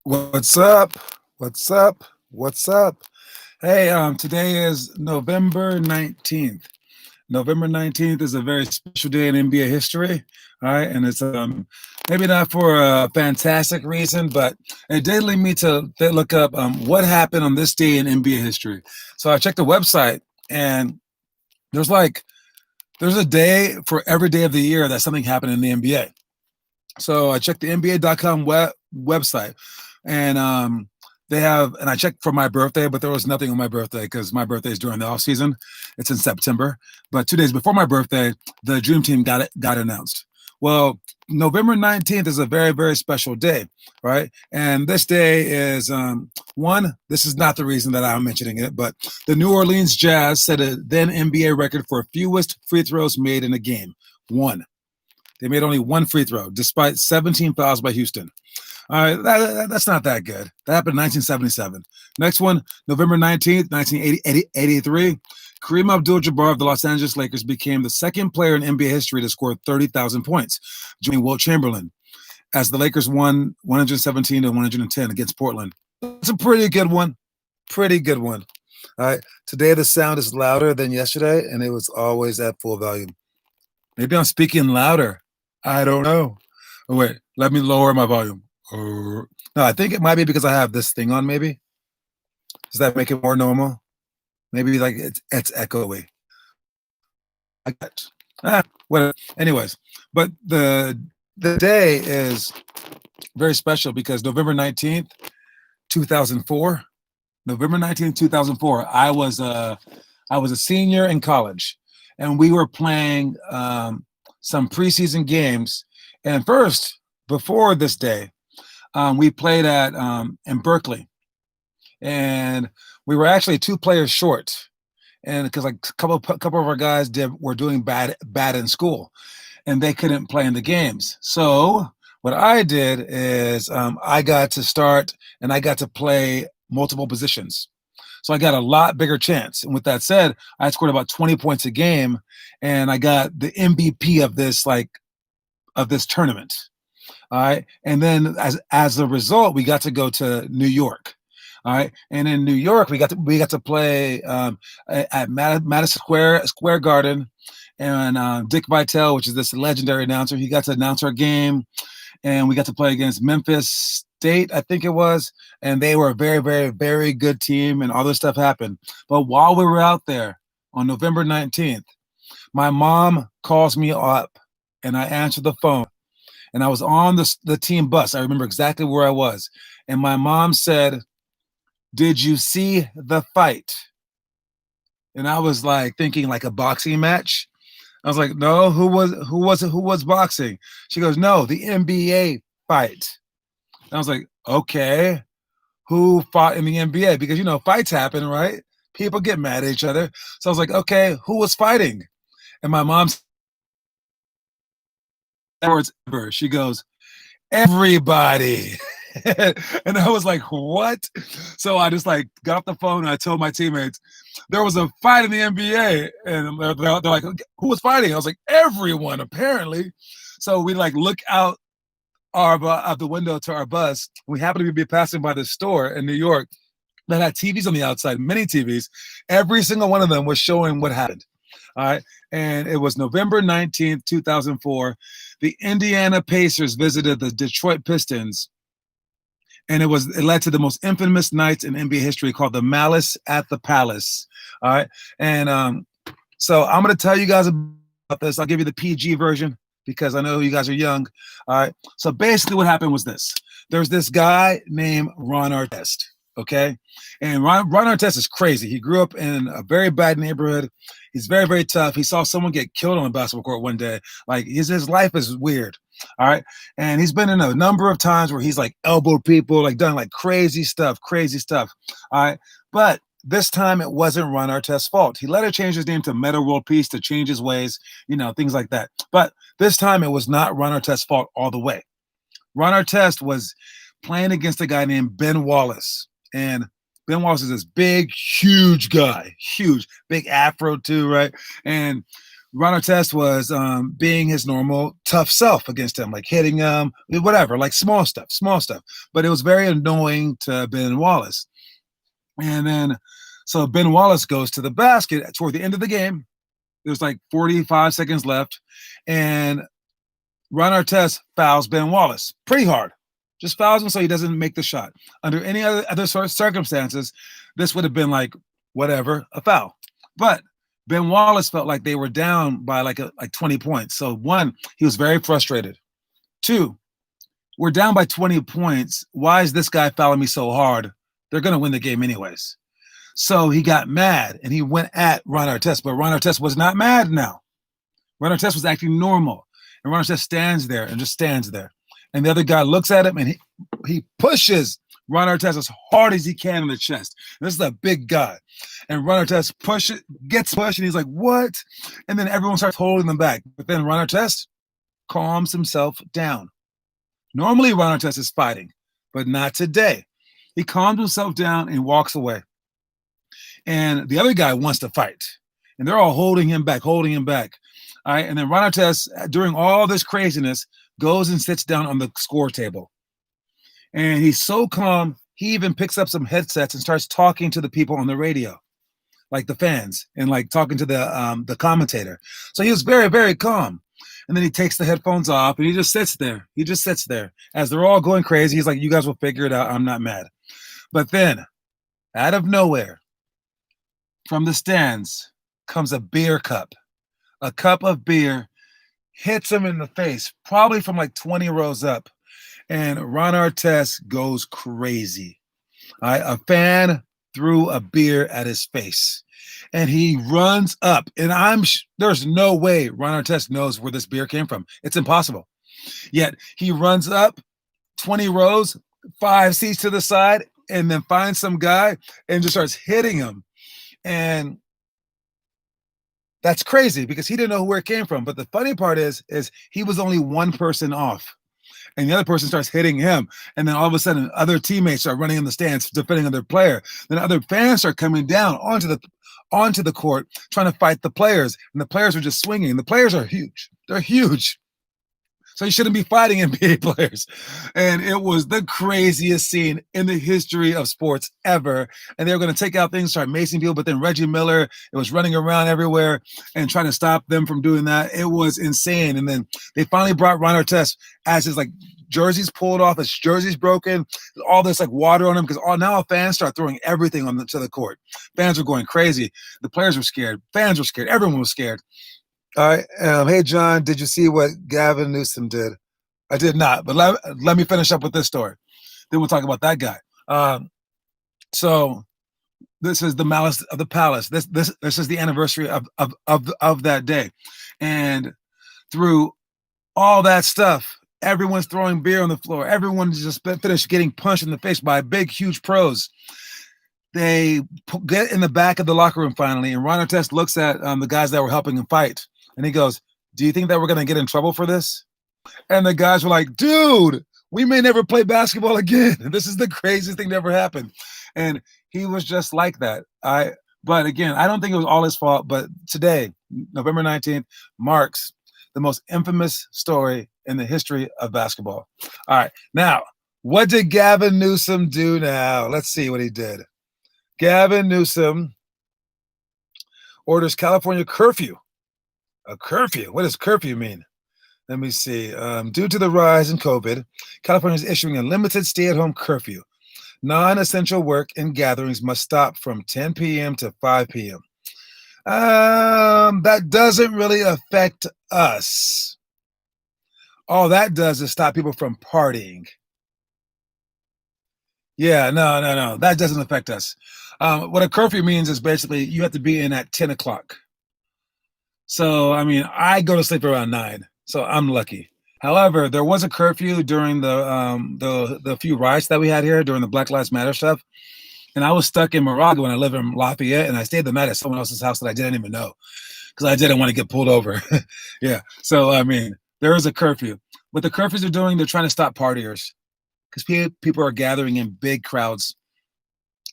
What's up? What's up? What's up? Hey, today is November 19th. November 19th is a very special day in NBA history. All right. And it's maybe not for a fantastic reason, but it did lead me to look up what happened on this day in NBA history. So I checked the website and there's like there's a day for every day of the year that something happened in the NBA. So I checked the NBA.com website, and I checked for my birthday, but there was nothing on my birthday because my birthday is during the off season. It's in September, but 2 days before my birthday, the Dream Team got announced. Well, November 19th is a very, very special day, right? And this day is one. This is not the reason that I'm mentioning it, but the New Orleans Jazz set a then NBA record for fewest free throws made in a game. One. They made only one free throw, despite 17 fouls by Houston. All right, that's not that good. That happened in 1977. Next one, November 19th, 1983. Kareem Abdul-Jabbar of the Los Angeles Lakers became the second player in NBA history to score 30,000 points, joining Wilt Chamberlain, as the Lakers won 117 to 110 against Portland. It's a pretty good one. Pretty good one. All right, today the sound is louder than yesterday, and it was always at full volume. Maybe I'm speaking louder. I don't know. Oh, wait, let me lower my volume. No, I think it might be because I have this thing on, maybe. Does that make it more normal? Maybe like it's echoey. I got whatever. Anyways, but the day is very special because November 19th, 2004. November 19th, 2004. I was a senior in college, and we were playing some preseason games. And first, before this day, we played at in Berkeley, and we were actually two players short, and because like a couple of our guys were doing bad in school, and they couldn't play in the games. So what I did is I got to start and I got to play multiple positions. So I got a lot bigger chance. And with that said, I scored about 20 points a game, and I got the MVP of this tournament. All right. And then as a result, we got to go to New York. All right. And in New York, we got to play at Madison Square Garden. And Dick Vitale, which is this legendary announcer, he got to announce our game. And we got to play against Memphis State, I think it was. And they were a very, very, very good team, and all this stuff happened. But while we were out there on November 19th, my mom calls me up, and I answered the phone, and I was on the team bus. I remember exactly where I was. And my mom said, "Did you see the fight?" And I was like thinking like a boxing match. I was like, "No, who was boxing?" She goes, "No, the NBA fight." And I was like, "Okay, who fought in the NBA?" Because fights happen, right? People get mad at each other. So I was like, "Okay, who was fighting?" And my mom words ever. She goes, "Everybody." And I was like, "What?" So I just like got off the phone and I told my teammates there was a fight in the NBA, and they're like, "Who was fighting?" I was like, "Everyone, apparently." So we like look out of the window to our bus. We happened to be passing by this store in New York that had TVs on the outside, many TVs. Every single one of them was showing what happened. All right. And it was November 19th, 2004. The Indiana Pacers visited the Detroit Pistons, and it led to the most infamous nights in NBA history called the Malice at the Palace. All right. And so I'm going to tell you guys about this. I'll give you the PG version because I know you guys are young. All right. So basically what happened was this. There's this guy named Ron Artest. Okay. And Ron Artest is crazy. He grew up in a very bad neighborhood. He's very, very tough. He saw someone get killed on a basketball court one day. Like his life is weird. All right. And he's been in a number of times where he's like elbowed people, like done like crazy stuff. All right. But this time it wasn't Ron Artest's fault. He later changed his name to Meta World Peace to change his ways, things like that. But this time it was not Ron Artest's fault all the way. Ron Artest was playing against a guy named Ben Wallace. And Ben Wallace is this big, huge guy, huge, big afro too, right? And Ron Artest was being his normal tough self against him, like hitting him, whatever, like small stuff, small stuff. But it was very annoying to Ben Wallace. And then, so Ben Wallace goes to the basket toward the end of the game. There's like 45 seconds left, and Ron Artest fouls Ben Wallace pretty hard. Just fouls him so he doesn't make the shot. Under any other sort of circumstances, this would have been like whatever, a foul. But Ben Wallace felt like they were down by like 20 points. So one, he was very frustrated. Two, we're down by 20 points. Why is this guy fouling me so hard? They're going to win the game anyways. So he got mad and he went at Ron Artest, but Ron Artest was not mad now. Ron Artest was acting normal. And Ron Artest stands there and just stands there. And the other guy looks at him and he pushes Ron Artest as hard as he can in the chest. And this is a big guy. And Ron Artest gets pushed, and he's like, what? And then everyone starts holding them back. But then Ron Artest calms himself down. Normally, Ron Artest is fighting, but not today. He calms himself down and walks away. And the other guy wants to fight. And they're all holding him back. All right. And then Ron Artest, during all this craziness, goes and sits down on the score table. And he's so calm, he even picks up some headsets and starts talking to the people on the radio, like the fans, and like talking to the commentator. So he was very, very calm. And then he takes the headphones off and he just sits there. As they're all going crazy. He's like, you guys will figure it out. I'm not mad. But then, out of nowhere, from the stands comes a beer cup. A cup of beer hits him in the face, probably from like 20 rows up. And Ron Artest goes crazy. A fan threw a beer at his face. And he runs up. And there's no way Ron Artest knows where this beer came from. It's impossible. Yet he runs up 20 rows, 5 seats to the side, and then finds some guy and just starts hitting him. And that's crazy because he didn't know where it came from. But the funny part is he was only one person off. And the other person starts hitting him. And then all of a sudden, other teammates start running in the stands, defending other player. Then other fans start coming down onto the court, trying to fight the players. And the players are just swinging. The players are huge. They're huge. So you shouldn't be fighting NBA players. And it was the craziest scene in the history of sports ever. And they were going to take out things, start macing people. But then Reggie Miller, it was running around everywhere and trying to stop them from doing that. It was insane. And then they finally brought Ron Artest as his like jerseys pulled off, his jerseys broken, all this like water on him because now fans start throwing everything to the court. Fans were going crazy. The players were scared. Fans were scared. Everyone was scared. All right. Hey, John, did you see what Gavin Newsom did? I did not, but let me finish up with this story. Then we'll talk about that guy. So this is the Malice of the Palace. This is the anniversary of that day. And through all that stuff, everyone's throwing beer on the floor. Everyone's just finished getting punched in the face by big, huge pros. They get in the back of the locker room finally, and Ron Artest looks at the guys that were helping him fight. And he goes, do you think that we're going to get in trouble for this? And the guys were like, dude, we may never play basketball again. This is the craziest thing that ever happened. And he was just like that. But again, I don't think it was all his fault. But today, November 19th, marks the most infamous story in the history of basketball. All right. Now, what did Gavin Newsom do now? Let's see what he did. Gavin Newsom orders California curfew. A curfew? What does curfew mean? Let me see. Due to the rise in COVID, California is issuing a limited stay-at-home curfew. Non-essential work and gatherings must stop from 10 p.m. to 5 p.m. That doesn't really affect us. All that does is stop people from partying. Yeah, no. That doesn't affect us. What a curfew means is basically you have to be in at 10 o'clock. So, I mean, I go to sleep around 9, so I'm lucky. However, there was a curfew during the few riots that we had here during the Black Lives Matter stuff. And I was stuck in Moraga when I lived in Lafayette, and I stayed the night at someone else's house that I didn't even know because I didn't want to get pulled over. Yeah. So, I mean, there is a curfew. What the curfews are doing, they're trying to stop partiers because people are gathering in big crowds.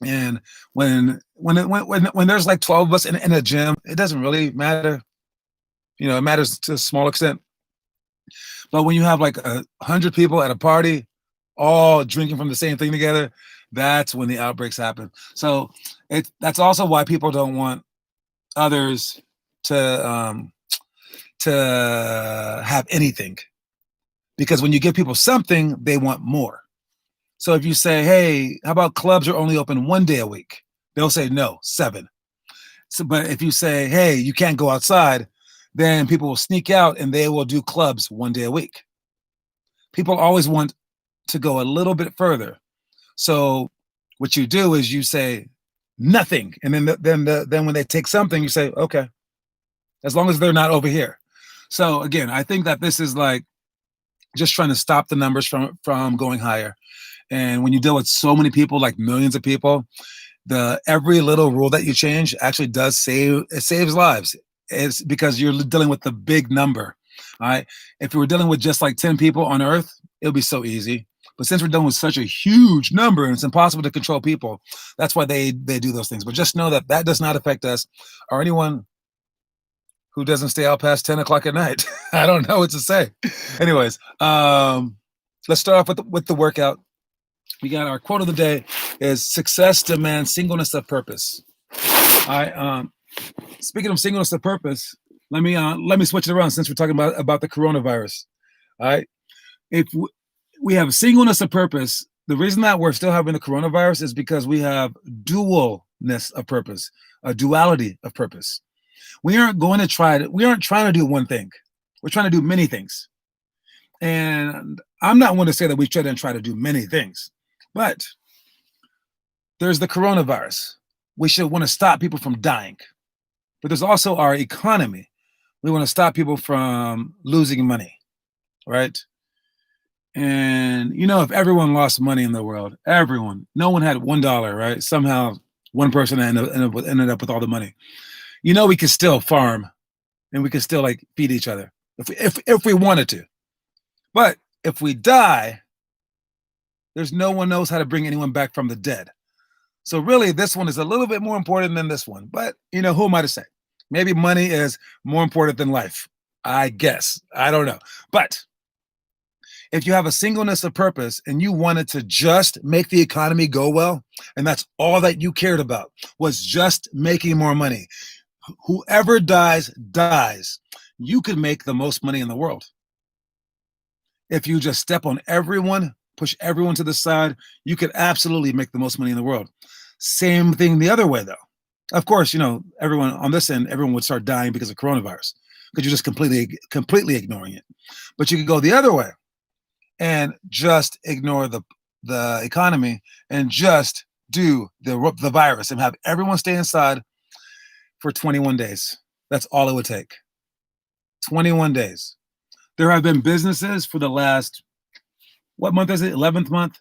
And when there's like 12 of us in a gym, it doesn't really matter. It matters to a small extent. But when you have like 100 people at a party, all drinking from the same thing together, that's when the outbreaks happen. So that's also why people don't want others to have anything, because when you give people something, they want more. So if you say, "Hey, how about clubs are only open 1 day a week?" They'll say no, 7. So, but if you say, "Hey, you can't go outside," then people will sneak out and they will do clubs 1 day a week. People always want to go a little bit further. So what you do is you say nothing, and then when they take something, you say, "Okay, as long as they're not over here." So again, I think that this is like just trying to stop the numbers from going higher. And when you deal with so many people, like millions of people, the every little rule that you change actually does saves lives. It's because you're dealing with the big number. All right. If you were dealing with just like 10 people on Earth, it would be so easy. But since we're dealing with such a huge number and it's impossible to control people, that's why they do those things. But just know that that does not affect us or anyone who doesn't stay out past 10 o'clock at night. I don't know what to say. Anyways, let's start off with the workout. We got our quote of the day is success demands singleness of purpose. All right. Speaking of singleness of purpose, let me switch it around since we're talking about the coronavirus. All right. If we have singleness of purpose, the reason that we're still having the coronavirus is because we have dualness of purpose, a duality of purpose. We aren't trying to do one thing. We're trying to do many things. And I'm not one to say that we shouldn't try to do many things, but there's the coronavirus. We should want to stop people from dying. But there's also our economy. We want to stop people from losing money, right? And if everyone lost money in the world, no one had $1, right? Somehow one person ended up with all the money. We could still farm and we could still like feed each other if we wanted to. But if we die, there's no one knows how to bring anyone back from the dead. So really, this one is a little bit more important than this one. But who am I to say? Maybe money is more important than life. I guess. I don't know. But if you have a singleness of purpose and you wanted to just make the economy go well, and that's all that you cared about was just making more money, whoever dies, dies. You could make the most money in the world. If you just step on everyone, push everyone to the side, you could absolutely make the most money in the world. Same thing the other way, though. Of course, everyone on this end, everyone would start dying because of coronavirus because you're just completely ignoring it. But you could go the other way and just ignore the economy and just do the virus and have everyone stay inside for 21 days. That's all it would take. 21 days. There have been businesses for the last, what month is it? 11th month.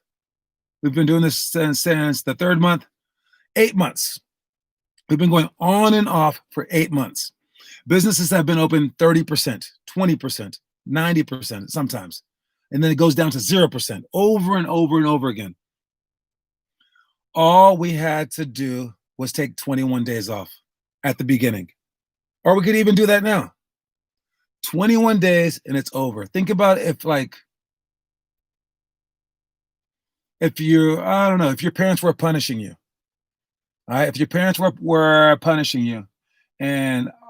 We've been doing this since the 3rd month. 8 months. We've been going on and off for 8 months. Businesses have been open 30%, 20%, 90% sometimes. And then it goes down to 0% over and over and over again. All we had to do was take 21 days off at the beginning. Or we could even do that now. 21 days and it's over. Think about if your parents were punishing you. All right. If your parents were punishing you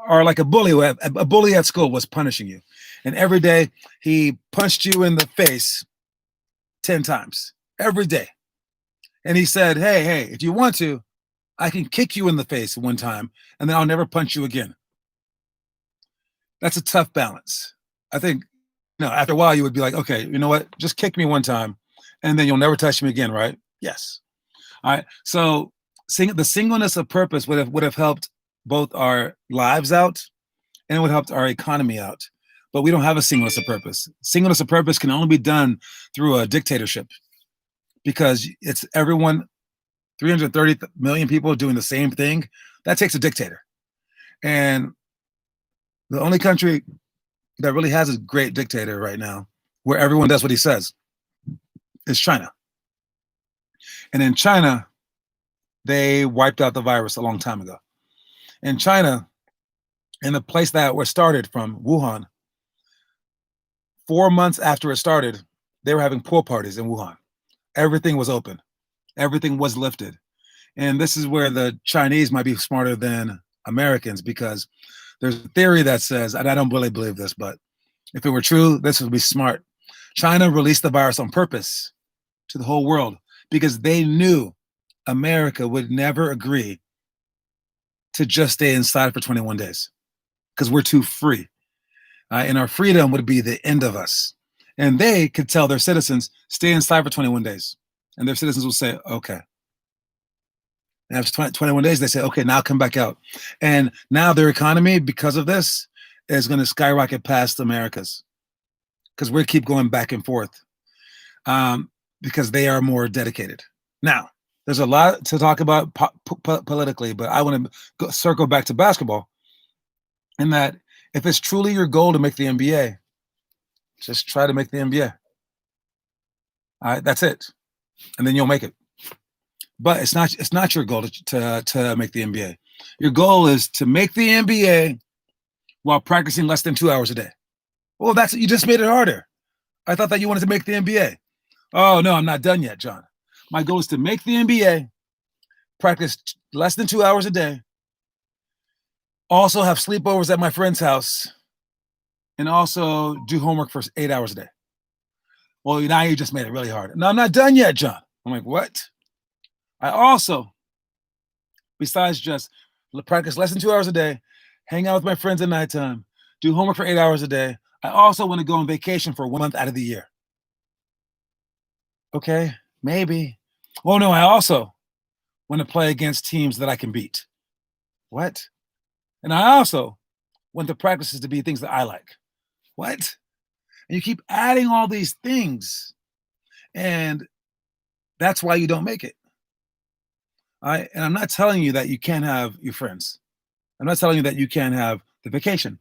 or like a bully at school was punishing you. And every day he punched you in the face 10 times every day. And he said, hey, if you want to, I can kick you in the face one time and then I'll never punch you again. That's a tough balance. I think, after a while you would be like, okay, you know what? Just kick me one time and then you'll never touch me again, right? Yes. All right. So the singleness of purpose would have helped both our lives out and it would have helped our economy out. But we don't have a singleness of purpose. Singleness of purpose can only be done through a dictatorship because it's everyone, 330 million people doing the same thing. That takes a dictator. And the only country that really has a great dictator right now, where everyone does what he says, is China. And in China, they wiped out the virus a long time ago. In China, In the place that was started from, Wuhan, 4 months after it started, they were having pool parties in Wuhan. Everything was open. Everything was lifted. And this is where the Chinese might be smarter than Americans, because there's a theory that says, and I don't really believe this, but if it were true, this would be smart. China released the virus on purpose to the whole world because they knew America would never agree to just stay inside for 21 days because we're too free. And our freedom would be the end of us. And they could tell their citizens, stay inside for 21 days. And their citizens will say, okay. And after 21 days, they say, okay, now come back out. And now their economy, because of this, is going to skyrocket past America's, because we keep going back and forth, because they are more dedicated. Now, there's a lot to talk about politically, but I want to circle back to basketball, in that if it's truly your goal to make the NBA, just try to make the NBA. All right, that's it. And then you'll make it. But it's not your goal to make the NBA. Your goal is to make the NBA while practicing less than 2 hours a day. Well, you just made it harder. I thought that you wanted to make the NBA. Oh, no, I'm not done yet, John. My goal is to make the NBA, practice less than 2 hours a day, also have sleepovers at my friend's house, and also do homework for 8 hours a day. Well, now you just made it really hard. No, I'm not done yet, John. I'm like, what? I also, besides just practice less than 2 hours a day, hang out with my friends at nighttime, do homework for 8 hours a day, I also want to go on vacation for 1 month out of the year. Okay, maybe. Oh, no, I also want to play against teams that I can beat. What? And I also want the practices to be things that I like. What? And you keep adding all these things, and that's why you don't make it. And I'm not telling you that you can't have your friends. I'm not telling you that you can't have the vacation.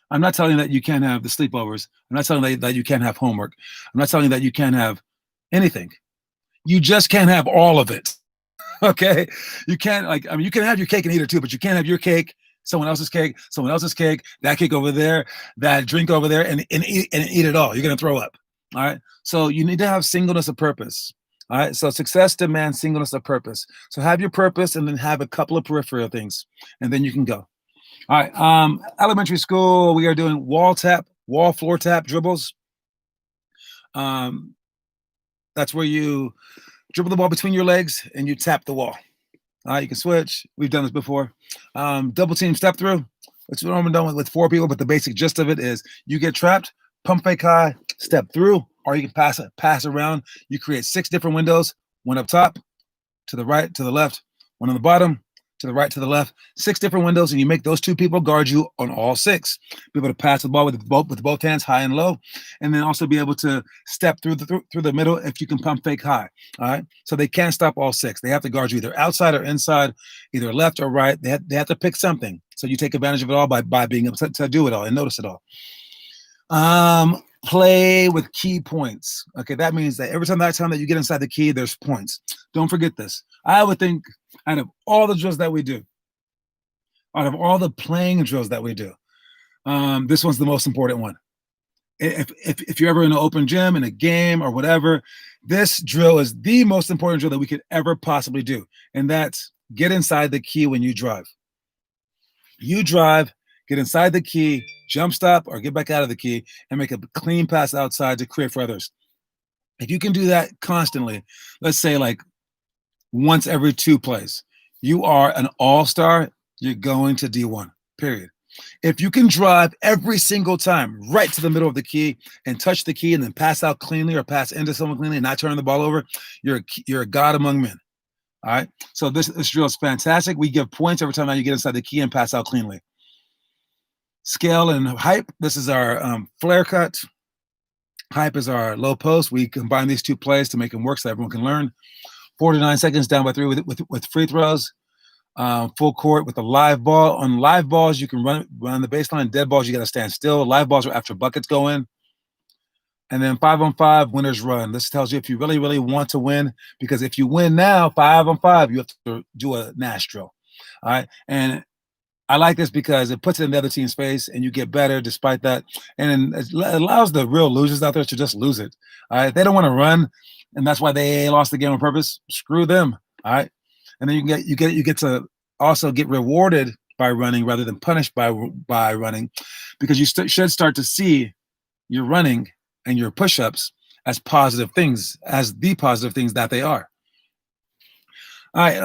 I'm not telling you that you can't have the sleepovers. I'm not telling you that you can't have homework. I'm not telling you that you can't have anything. You just can't have all of it. Okay? You can't, you can have your cake and eat it too, but you can't have your cake, someone else's cake, that cake over there, that drink over there, and eat it all. You're going to throw up. All right? So you need to have singleness of purpose. All right. So success demands singleness of purpose. So have your purpose and then have a couple of peripheral things, and then you can go. All right. Elementary school, we are doing wall floor tap dribbles. That's where you dribble the ball between your legs and you tap the wall. All right. You can switch. We've done this before. Double team step through. That's what I'm done with 4 people, but the basic gist of it is you get trapped, pump fake high, step through, or you can pass around. You create 6 different windows, one up top, to the right, to the left, one on the bottom, to the right, to the left, 6 different windows, and you make those 2 people guard you on all 6. Be able to pass the ball with both hands, high and low, and then also be able to step through the middle if you can pump fake high. All right, so they can't stop all 6. They have to guard you either outside or inside, either left or right. They have to pick something. So you take advantage of it all by being able to do it all and notice it all. Play with key points. Okay, that means that every time that you get inside the key, there's points. Don't forget this. I would think out of all the drills that we do, out of all the playing drills that we do, this one's the most important one. If you're ever in an open gym, in a game or whatever, this drill is the most important drill that we could ever possibly do. And that's get inside the key when you drive. You drive, get inside the key, jump stop, or get back out of the key and make a clean pass outside to create for others. If you can do that constantly, let's say like once every 2 plays, you are an all-star. You're going to D1, period. If you can drive every single time right to the middle of the key and touch the key and then pass out cleanly or pass into someone cleanly and not turn the ball over, you're a god among men. All right. So this drill is fantastic. We give points every time that you get inside the key and pass out cleanly. Scale and hype. This is our flare cut. Hype is our low post. We combine these 2 plays to make them work so everyone can learn. 49 seconds down by 3 with free throws. Full court with a live ball. On live balls, you can run the baseline. Dead balls, you got to stand still. Live balls are after buckets go in. And then 5-on-5, winners run. This tells you if you really, really want to win, because if you win now, 5-on-5, you have to do a Nash drill. All right. And I like this because it puts it in the other team's face and you get better despite that. And it allows the real losers out there to just lose it. All right. They don't want to run, and that's why they lost the game on purpose. Screw them. All right. And then you get to also get rewarded by running rather than punished by running, because you should start to see your running and your push-ups as positive things, as the positive things that they are. All right.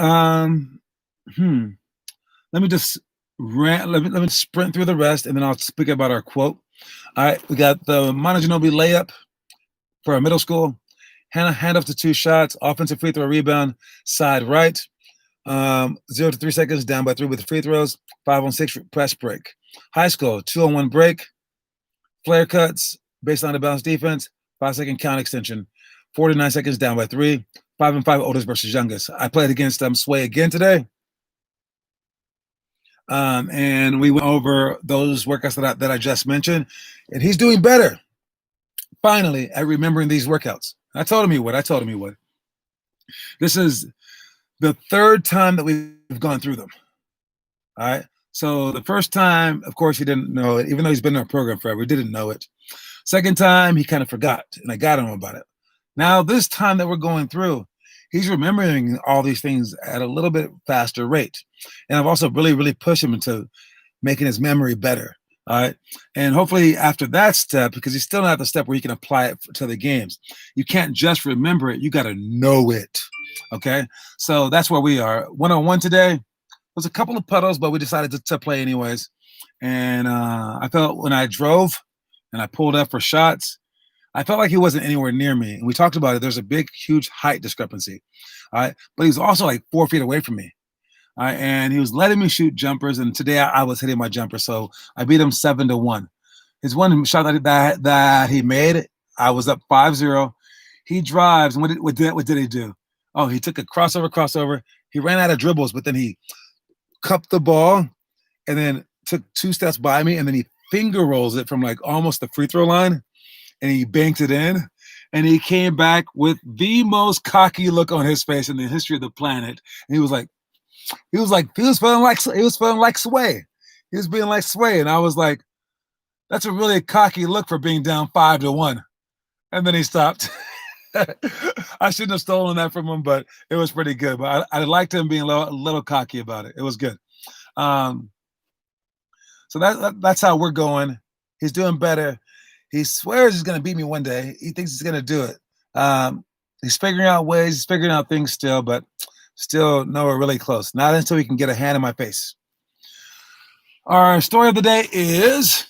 Let me just let me sprint through the rest, and then I'll speak about our quote. All right, we got the Manu Ginobili layup for our middle school. Hand off to 2 shots, offensive free throw rebound, side right. 0 to 3 seconds, down by 3 with the free throws. 5-on-6 press break. High school, 2-on-1 break. Flare cuts, baseline to bounce defense. 5-second count extension. 49 seconds, down by 3. 5-and-5 oldest versus youngest. I played against Sway again today. And we went over those workouts that I just mentioned, and he's doing better, finally, at remembering these workouts. I told him he would. This is the 3rd time that we've gone through them. All right. So the first time, of course, he didn't know it, even though he's been in our program forever. He didn't know it. Second time, he kind of forgot, and I got him about it. Now, this time that we're going through, he's remembering all these things at a little bit faster rate. And I've also really, really pushed him into making his memory better. All right. And hopefully after that step, because he's still not at the step where he can apply it to the games, you can't just remember it. You got to know it. Okay. So that's where we are. 1-on-1 today. Was a couple of puddles, but we decided to play anyways. And I felt when I drove and I pulled up for shots, I felt like he wasn't anywhere near me. And we talked about it. There's a big, huge height discrepancy. All right. But he was also like 4 feet away from me. All right. And he was letting me shoot jumpers. And today I was hitting my jumper. So I beat him 7-1. His one shot that he made, I was up 5-0. He drives. And what did he do? Oh, he took a crossover. He ran out of dribbles, but then he cupped the ball and then took 2 steps by me. And then he finger rolls it from like almost the free throw line. And he banked it in, and he came back with the most cocky look on his face in the history of the planet. And he was feeling like Sway. He was being like Sway, and I was like, that's a really cocky look for being down 5-1. And then he stopped. I shouldn't have stolen that from him, but it was pretty good. But I liked him being a little cocky about it. It was good. So that's how we're going. He's doing better. He swears he's going to beat me one day. He thinks he's going to do it. He's figuring out ways. He's figuring out things still, but still nowhere really close. Not until he can get a hand in my face. Our story of the day is,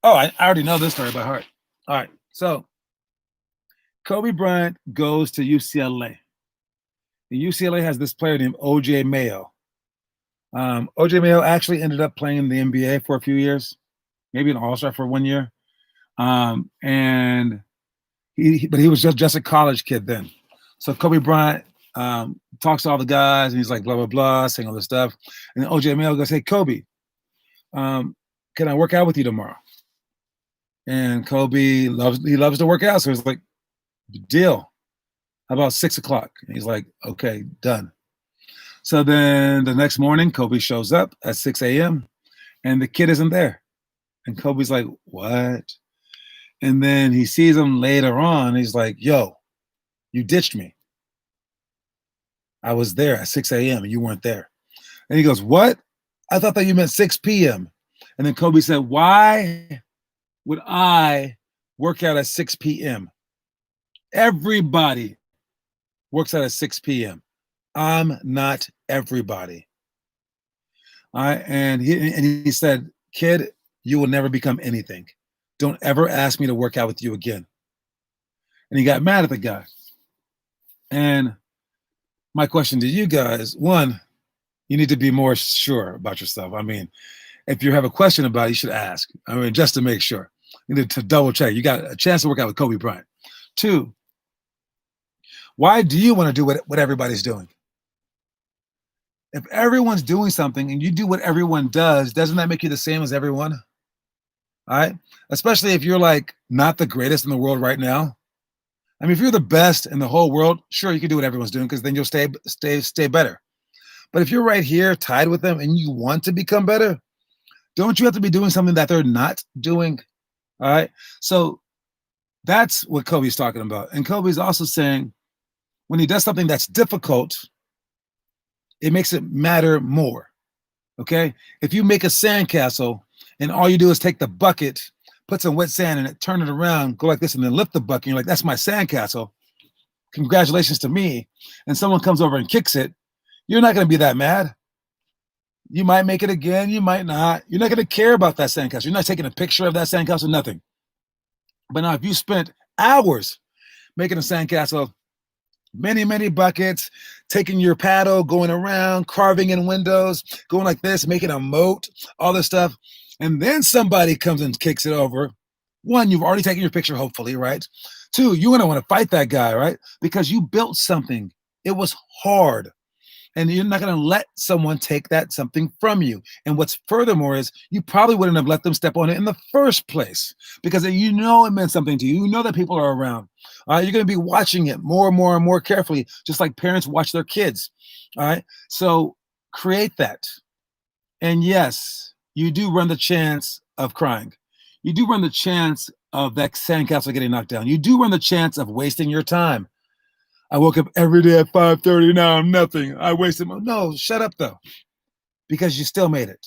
I already know this story by heart. All right. So Kobe Bryant goes to UCLA. The UCLA has this player named O.J. Mayo. O.J. Mayo actually ended up playing in the NBA for a few years, maybe an all-star for 1 year. And he was just a college kid then. So Kobe Bryant talks to all the guys, and he's like, blah, blah, blah, saying all this stuff. And then O.J. Mayo goes, hey, Kobe, can I work out with you tomorrow? And Kobe loves to work out. So he's like, deal. How about 6 o'clock? And he's like, okay, done. So then the next morning, Kobe shows up at 6 a.m. and the kid isn't there. And Kobe's like, what? And then he sees him later on. He's like, yo, you ditched me. I was there at 6 a.m. and you weren't there. And he goes, what? I thought that you meant 6 p.m. And then Kobe said, why would I work out at 6 p.m.? Everybody works out at 6 p.m. I'm not everybody. All right. And he said, kid, you will never become anything. Don't ever ask me to work out with you again. And he got mad at the guy. And my question to you guys, one, you need to be more sure about yourself. I mean, if you have a question about it, you should ask. I mean, just to make sure. You need to double check. You got a chance to work out with Kobe Bryant. 2, why do you want to do what everybody's doing? If everyone's doing something and you do what everyone does, doesn't that make you the same as everyone? All right. Especially if you're like not the greatest in the world right now. I mean, if you're the best in the whole world, sure, you can do what everyone's doing because then you'll stay better. But if you're right here tied with them and you want to become better, don't you have to be doing something that they're not doing? All right. So that's what Kobe's talking about. And Kobe's also saying when he does something that's difficult, it makes it matter more. Okay. If you make a sandcastle and all you do is take the bucket, put some wet sand in it, turn it around, go like this, and then lift the bucket, and you're like, that's my sandcastle. Congratulations to me. And someone comes over and kicks it, you're not going to be that mad. You might make it again. You might not. You're not going to care about that sandcastle. You're not taking a picture of that sandcastle, nothing. But now if you spent hours making a sandcastle, many, many buckets, taking your paddle, going around, carving in windows, going like this, making a moat, all this stuff, and then somebody comes and kicks it over. One, you've already taken your picture, hopefully, right? Two, you're going to want to fight that guy, right? Because you built something. It was hard. And you're not going to let someone take that something from you. And what's furthermore is you probably wouldn't have let them step on it in the first place because you know it meant something to you. You know that people are around. You're going to be watching it more and more and more carefully, just like parents watch their kids. All right. So create that. And yes, you do run the chance of crying. You do run the chance of that sandcastle getting knocked down. You do run the chance of wasting your time. I woke up every day at 5:30. Now I'm nothing. I wasted my. No, shut up though, because you still made it.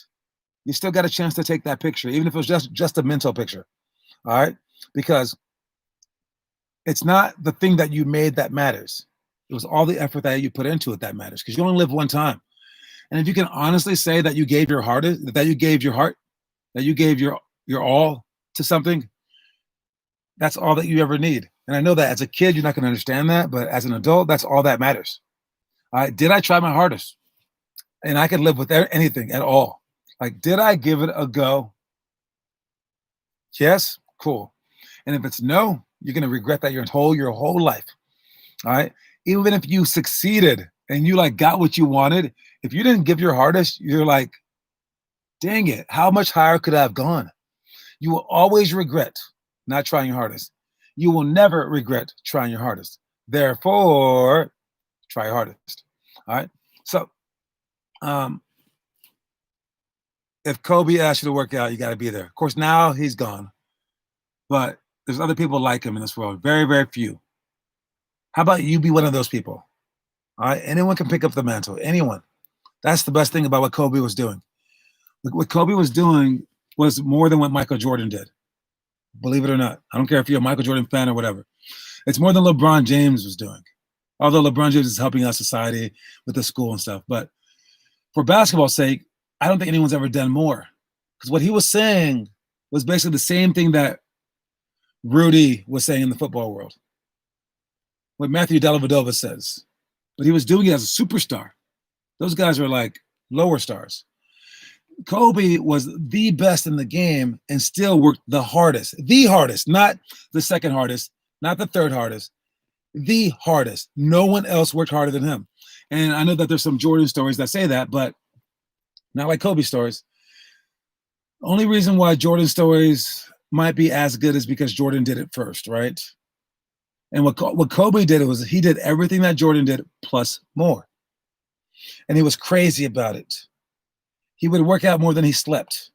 You still got a chance to take that picture, even if it was just a mental picture. All right, because it's not the thing that you made that matters. It was all the effort that you put into it that matters. Because you only live one time, and if you can honestly say that you gave your hardest, that you gave your heart, that you gave your all to something, that's all that you ever need. And I know that as a kid, you're not going to understand that, but as an adult, that's all that matters. Did I try my hardest? And I could live with anything at all. Like, did I give it a go? Yes, cool. And if it's no, you're going to regret that your whole life. All right. Even if you succeeded and you like got what you wanted, if you didn't give your hardest, you're like, dang it, how much higher could I have gone? You will always regret not trying your hardest. You will never regret trying your hardest. Therefore, try your hardest. All right. So, if Kobe asked you to work out, you got to be there. Of course, now he's gone, but there's other people like him in this world. Very, very few. How about you be one of those people? All right. Anyone can pick up the mantle. Anyone. That's the best thing about what Kobe was doing. What Kobe was doing was more than what Michael Jordan did. Believe it or not. I don't care if you're a Michael Jordan fan or whatever. It's more than LeBron James was doing. Although LeBron James is helping our society with the school and stuff. But for basketball's sake, I don't think anyone's ever done more. Because what he was saying was basically the same thing that Rudy was saying in the football world. What Matthew Dellavedova says. But he was doing it as a superstar. Those guys were like lower stars. Kobe was the best in the game and still worked the hardest, not the second hardest, not the third hardest, the hardest. No one else worked harder than him. And I know that there's some Jordan stories that say that, but not like Kobe stories. Only reason why Jordan stories might be as good is because Jordan did it first, right? And what Kobe did was he did everything that Jordan did plus more. And he was crazy about it. He would work out more than he slept.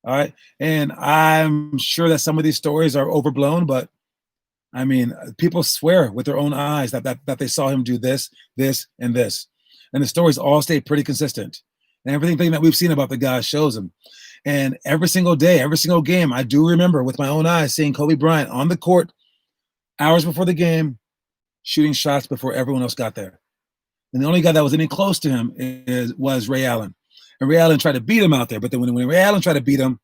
All right. And I'm sure that some of these stories are overblown, but I mean, people swear with their own eyes that they saw him do this, this, and this. And the stories all stay pretty consistent. And everything that we've seen about the guy shows him. And every single day, every single game, I do remember with my own eyes seeing Kobe Bryant on the court hours before the game, shooting shots before everyone else got there. And the only guy that was any close to him was Ray Allen. And Ray Allen tried to beat him out there. But then when Ray Allen tried to beat him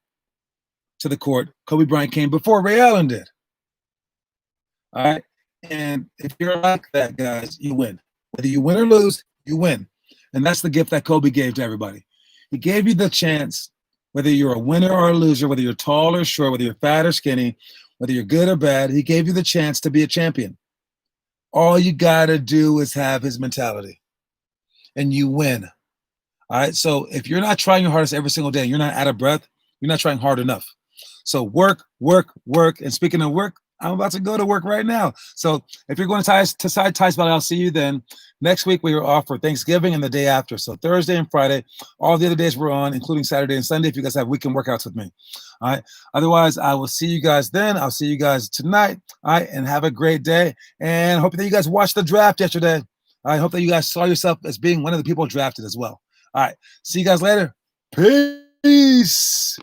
to the court, Kobe Bryant came before Ray Allen did. All right. And if you're like that, guys, you win. Whether you win or lose, you win. And that's the gift that Kobe gave to everybody. He gave you the chance, whether you're a winner or a loser, whether you're tall or short, whether you're fat or skinny, whether you're good or bad, he gave you the chance to be a champion. All you got to do is have his mentality. And you win. All right. So if you're not trying your hardest every single day, you're not out of breath, you're not trying hard enough. So work, work, work. And speaking of work, I'm about to go to work right now. So if you're going to Ties Valley, I'll see you then. Next week we are off for Thanksgiving and the day after. So Thursday and Friday, all the other days we're on, including Saturday and Sunday. If you guys have weekend workouts with me, all right. Otherwise, I will see you guys then. I'll see you guys tonight. All right, and have a great day. And hope that you guys watched the draft yesterday. I hope that you guys saw yourself as being one of the people drafted as well. All right, see you guys later. Peace.